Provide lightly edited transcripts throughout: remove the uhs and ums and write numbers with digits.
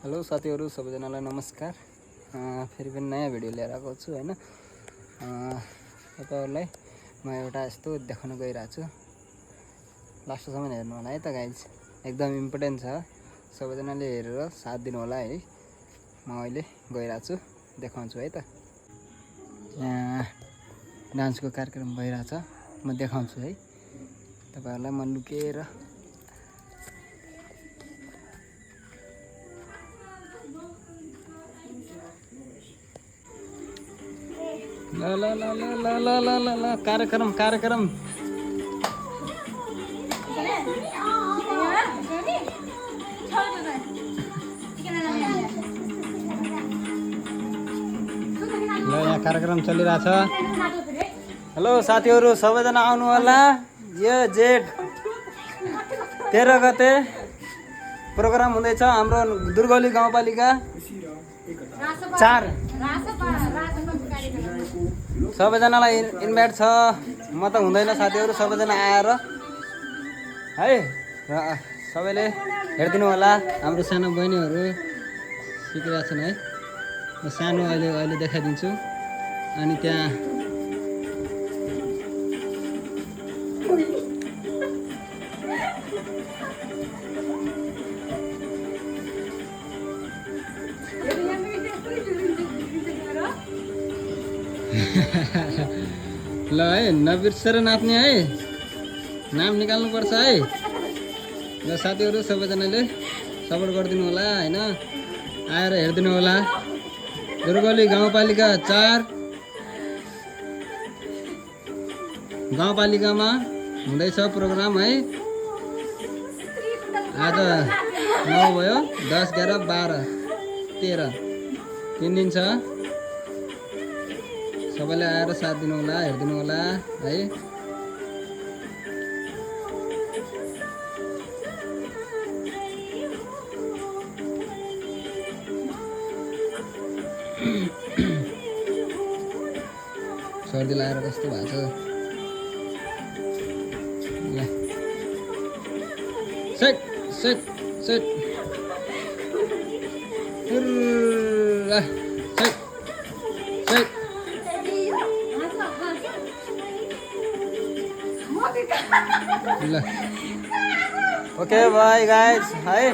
Hello साथीहरु सबैजनालाई नमस्कार। फेरि पनि नयाँ भिडियो लिएर आएको छु हैन। तपाईहरुलाई म एउटा यस्तो देखाउन गइरहेको छु। लास्टसम्म हेर्नु होला है त गाइज, एकदम इम्पोर्टेन्ट छ। सबैजनाले हेरेर साथ दिनु होला है। म अहिले गइरहेको छु, देखाउँछु है त। यहाँ डान्सको कार्यक्रम भइरहेछ, म देखाउँछु है तपाईहरुलाई। म लुकेर ल ल ल ल ल ल ल ल ल कार्यक्रम कार्यक्रम ल यहाँ कार्यक्रम चलिरहेछ। हेलो साथीहरु सबैजना आउनु होला। यो जेठ 13 गते प्रोग्राम हुँदैछ हाम्रो दुर्गौली गाउँपालिका 4। सबैजनालाई इन्भाइट छ। म त हुँदैन साथीहरु, सबैजना आएर है सबैले हेर्दिनु होला। हाम्रो सानो बहिनीहरु सिकिरहेछन् है। म सानो अहिले देखाइदिन्छु। अनि त्यहाँ ल है, नबिर्सेर नाच्ने है, नाम निकाल्नु पर्छ है। ल साथीहरु सबैजनाले सपोर्ट गरिदिनु होला हैन, आएर हेर्दिनु होला। दुर्गौली गाउँपालिका 4 गाउँपालिकामा हुँदैछ प्रोग्राम है। आज 9 भयो, 10, 11, 12, 13 3 दिन छ। सबैले आएर साथ दिनु होला, हेर्दिनु होला है। सर्दी लागेर कस्तो भएको छ। ल set set set set set. ल ओके बाई गाइज है।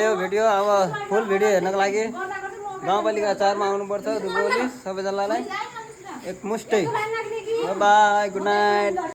यो भिडियो अब फुल भिडियो हेर्नको लागि गाउँपालिका 4 मा आउनुपर्छ दुर्गौली। सबैजनालाई एकमुष्टै बाई, गुड नाइट।